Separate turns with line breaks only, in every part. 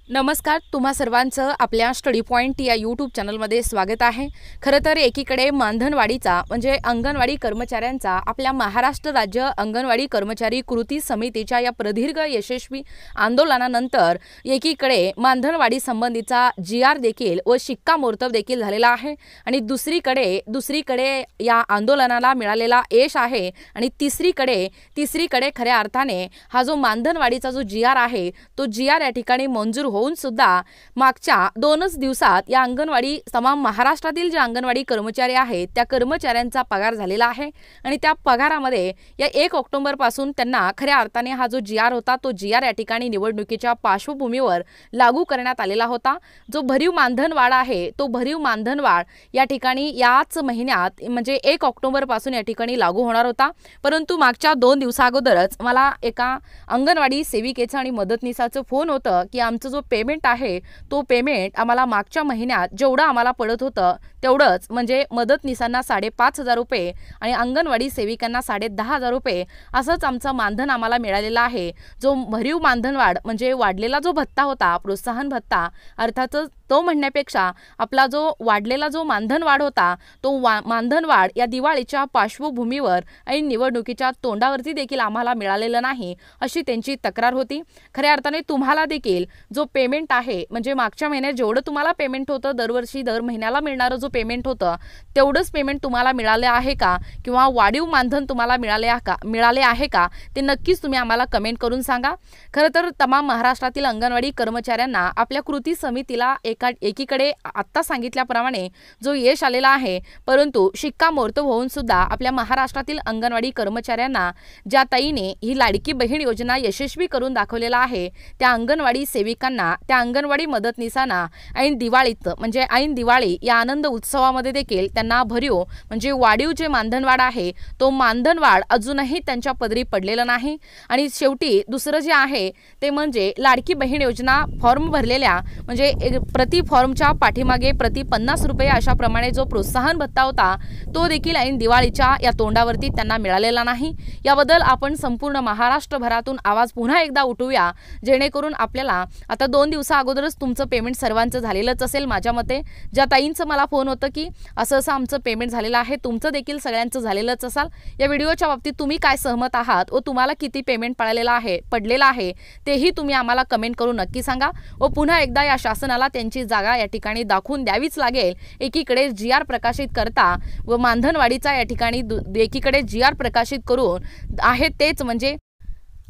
नमस्कार, तुम्हा सर्वांचं आपल्या स्टडी पॉइंट या यूट्यूब चॅनलमध्ये स्वागत आहे। खरं तर एकीकडे मानधनवाढीचा म्हणजे अंगणवाडी कर्मचाऱ्यांचा आपल्या महाराष्ट्र राज्य अंगणवाडी कर्मचारी कृती समितीच्या या प्रदीर्घ यशस्वी आंदोलनानंतर एकीकडे मानधनवाढी संबंधीचा GR देखील व शिक्कामोर्तब देखील झालेला आहे आणि दुसरीकडे या आंदोलनाला मिळालेला यश आहे आणि तिसरीकडे खऱ्या अर्थाने हा जो मानधनवाढीचा जो GR आहे तो GR या ठिकाणी मंजूर होऊन सुद्धा मागच्या 2च दिवसात या अंगणवाडी तमाम महाराष्ट्रातील जे अंगणवाडी कर्मचारी आहेत त्या कर्मचाऱ्यांचा पगार झालेला आहे आणि त्या पगारामध्ये या 1 ऑक्टोबर पासून त्यांना खऱ्या अर्थाने हा जो GR होता तो GR या ठिकाणी निवडणुकीच्या पार्श्वभूमीवर लागू करण्यात आलेला होता। जो भरीव मानधनवाढ आहे तो भरीव मानधनवाढ या ठिकाणी याच महिन्यात म्हणजे 1 ऑक्टोबर पासून या ठिकाणी लागू होणार होता, परंतु मागच्या 2 दिवसाअगोदरच मला एका अंगणवाडी सेविकेचा आणि मदतनीसाचं फोन होतं की आमचं जो पेमेंट आहे तो पेमेंट आम्हाला मागच्या महिन्यात जेवढं आम्हाला पडत होतं तेवढंच म्हणजे मदतनीसांना 5,500 रुपये आणि अंगणवाडी सेविकांना 10,500 रुपये असंच आमचं मानधन आम्हाला मिळालेलं आहे। जो भरीव मानधनवाढ म्हणजे वाढलेला जो भत्ता होता प्रोत्साहन भत्ता अर्थातच तो म्हणण्यापेक्षा आपला जो वाढलेला जो मानधनवाढ होता तो मानधनवाढ या दिवाळीच्या पार्श्वभूमीवर आणि निवडणुकीच्या तोंडावरती देखील आम्हाला मिळालेलं नाही अशी त्यांची तक्रार होती। खऱ्या अर्थाने तुम्हाला देखील जो पेमेंट आहे म्हणजे मागच्या महिन्यात जेवढं तुम्हाला पेमेंट होतं दरवर्षी दर महिन्याला मिळणारं जो पेमेंट होतं तेवढंच पेमेंट तुम्हाला मिळाले आहे का किंवा वाढीव मानधन तुम्हाला मिळाले आहे का ते नक्कीच तुम्ही आम्हाला कमेंट करून सांगा। खरं तर तमाम महाराष्ट्रातील अंगणवाडी कर्मचाऱ्यांना आपल्या कृती समितीला एकीकडे आत्ता सांगितल्याप्रमाणे जो यश आलेला आहे, परंतु शिक्कामोर्तब होऊन सुद्धा आपल्या महाराष्ट्रातील अंगणवाडी कर्मचाऱ्यांना ज्या ताईने ही लाडकी बहीण योजना यशस्वी करून दाखवलेला आहे त्या अंगणवाडी सेविकांना त्या अंगणवाडी मदतनीसांना ऐन दिवाळी या आनंद उत्सवामध्ये देखील त्यांना भरीव म्हणजे वाढीव जे मानधनवाढ आहे तो मानधनवाढ अजूनही त्यांच्या पदरी पडलेला नाही। आणि शेवटी दुसरं जे आहे ते म्हणजे लाडकी बहीण योजना फॉर्म भरलेल्या म्हणजे प्रति फॉर्मच्या पाठीमागे प्रति 50 रुपये अशा प्रमाणे जो प्रोत्साहन भत्ता होता तो देखील ऐन दिवाळीच्या या तोंडावरती त्यांना मिळालेला नाही। याबद्दल आपण संपूर्ण महाराष्ट्रभरातून आवाज पुन्हा एकदा उठवूया जेणेकरून आपल्याला आता 2 दिवसा अगोदरच तुमचं पेमेंट सर्वांचं झालेलंच असेल माझ्या मते। ज्या ताईंचं मला फोन होतं की असं आमचं पेमेंट झालेलं आहे तुमचं देखील सगळ्यांचं झालेलंच असाल। या व्हिडिओच्या बाबतीत तुम्ही काय सहमत आहात व तुम्हाला किती पेमेंट पडलेला आहे तेही तुम्ही आम्हाला कमेंट करून नक्की सांगा व पुन्हा एकदा या शासनाला त्यांची जागा या ठिकाणी दाखवून द्यावीच लागेल। एकीकडे GR प्रकाशित करता व मानधनवाढीचा या ठिकाणी एकीकडे GR प्रकाशित करून आहे तेच म्हणजे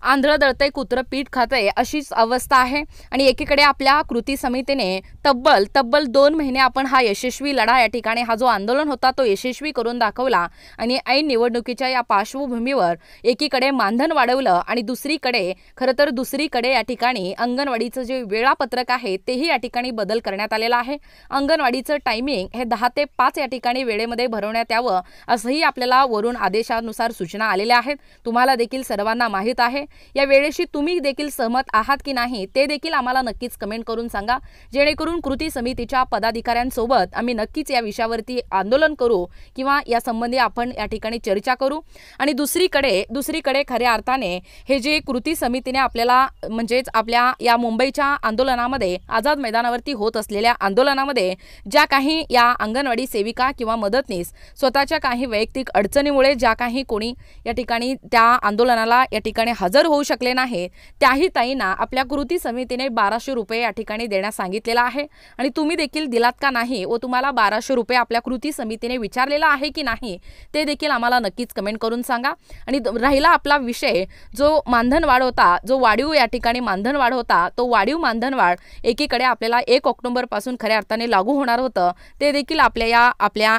आंधळ दळतंय कुत्रं पीठ खातंय अशीच अवस्था आहे। आणि एकीकडे आपल्या कृती समितीने तब्बल 2 महिने आपण हा यशस्वी लढा या ठिकाणी हा जो आंदोलन होता तो यशस्वी करून दाखवला आणि ऐन निवडणुकीच्या या पार्श्वभूमीवर एकीकडे मानधन वाढवलं आणि दुसरीकडे या ठिकाणी अंगणवाडीचं जे वेळापत्रक आहे तेही या ठिकाणी बदल करण्यात आलेला आहे। अंगणवाडीचं टायमिंग हे 10 ते 5 या ठिकाणी वेळेमध्ये भरवण्यात यावं असंही आपल्याला वरून आदेशानुसार सूचना आलेल्या आहेत। तुम्हाला देखील सर्वांना माहीत आहे या वेळेशी तुम्ही देखील सहमत आहात की नाही ते देखील आम्हाला नक्कीच कमेंट करून सांगा जेणेकरून कृती समितीच्या पदाधिकाऱ्यांसोबत आम्ही नक्कीच या विषयावरती आंदोलन करू किंवा या संबंधी आपण या ठिकाणी चर्चा करू। आणि दुसरीकडे खऱ्या अर्थाने हे जे कृती समितीने आपल्याला म्हणजेच आपल्या या मुंबईच्या आंदोलनामध्ये आझाद मैदानावरती होत असलेल्या आंदोलनामध्ये ज्या काही या अंगणवाडी सेविका किंवा मदतनीस स्वतःच्या काही वैयक्तिक अडचणीमुळे ज्या काही कोणी या ठिकाणी त्या आंदोलनाला या ठिकाणी हजर होऊ शकले नाही त्याही ताईंना आपल्या कृती समितीने 1200 रुपये या ठिकाणी देण्यास सांगितलेला आहे आणि तुम्ही देखील दिलात का नाही व तुम्हाला 1200 रुपये आपल्या कृती समितीने विचारलेला आहे की नाही ते देखील आम्हाला नक्कीच कमेंट करून सांगा। आणि राहिला आपला विषय जो मानधनवाढ होता जो वाढीव या ठिकाणी मानधनवाढ होता तो वाढीव मानधनवाढ एकीकडे आपल्याला 1 ऑक्टोबर पासून खऱ्या अर्थाने लागू होणार होतं ते देखील आपल्या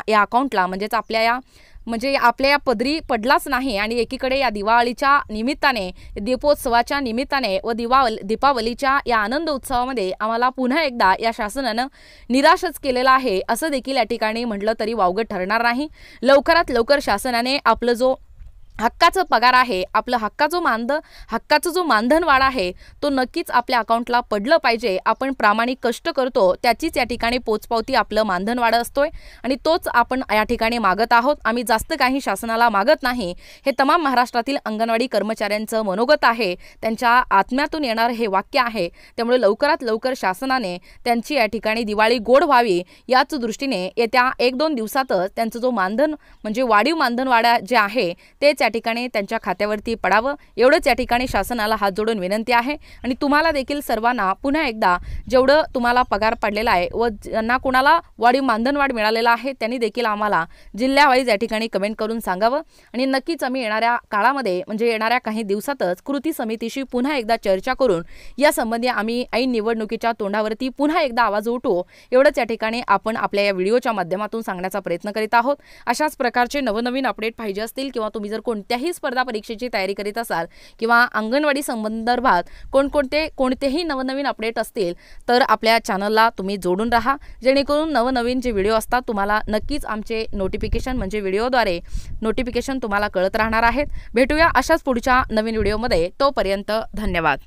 या अकाउंटला म्हणजे आपल्या या पदरी पडलाच नाही। आणि एकीकडे या दिवाळीच्या निमित्ताने दीपोत्सवाच्या निमित्ताने व दीपावलीच्या या आनंद उत्सवामध्ये आम्हाला पुन्हा एकदा या शासनानं निराशच केलेलं आहे असं देखील या ठिकाणी म्हटलं तरी वावगं ठरणार नाही। लवकरात लवकर शासनाने आपलं जो हक्काचं पगार आहे, आपलं हक्काचं जो मानधनवाढ आहे तो नक्कीच आपल्या अकाउंटला पडलं पाहिजे. आपण प्रामाणिक कष्ट करतो त्याचीच या ठिकाणी पोचपावती आपलं मानधनवाढ असतोय आणि तोच आपण या ठिकाणी मागत आहोत. आम्ही जास्त काही शासनाला मागत नाही. हे तमाम महाराष्ट्रातील अंगणवाडी कर्मचाऱ्यांचं मनोगत आहे, त्यांच्या आत्म्यातून येणार हे वाक्य आहे. त्यामुळे लवकरात लवकर शासनाने त्यांची या ठिकाणी दिवाळी गोड व्हावी याच दृष्टीने येत्या 1-2 दिवसातच त्यांचं जो मानधन म्हणजे वाढीव मानधनवाढ जे आहे तेच या ठिकाणी त्यांच्या खात्यावरती पडावं एवढंच या ठिकाणी शासनाला हात जोडून विनंती आहे. आणि तुम्हाला देखील सर्वांना पुन्हा एकदा जेवढं तुम्हाला पगार पडलेला आहे व ज्यांना कोणाला वाढीव मानधनवाढ मिळालेला आहे त्यांनी देखील आम्हाला जिल्ह्यावाईज या ठिकाणी कमेंट करून सांगावं. आणि नक्कीच आम्ही येणाऱ्या काळामध्ये म्हणजे येणाऱ्या काही दिवसातच कृती समितीशी पुन्हा एकदा चर्चा करून या संबंधी आम्ही ऐन निवडणुकीच्या तोंडावरती पुन्हा एकदा आवाज उठवू एवढंच या ठिकाणी आपण आपल्या या व्हिडिओच्या माध्यमातून सांगण्याचा प्रयत्न करीत आहोत. अशाच प्रकारचे नवनवीन अपडेट पाहिजे असतील किंवा तुम्ही जर कोणत्याही स्पर्धा परीक्षेची तयारी करीत असाल किंवा अंगणवाडी संदर्भात कोणतेही नवनवीन अपडेट असतील तर आपल्या चॅनलला तुम्ही जोडून राहा, जेणेकरून नवनवीन जे व्हिडिओ असतात तुम्हाला नक्कीच आमचे नोटिफिकेशन म्हणजे व्हिडिओद्वारे नोटिफिकेशन तुम्हाला कळत राहणार आहेत. भेटूया अशाच पुढच्या नवीन व्हिडिओमध्ये. तोपर्यंत धन्यवाद.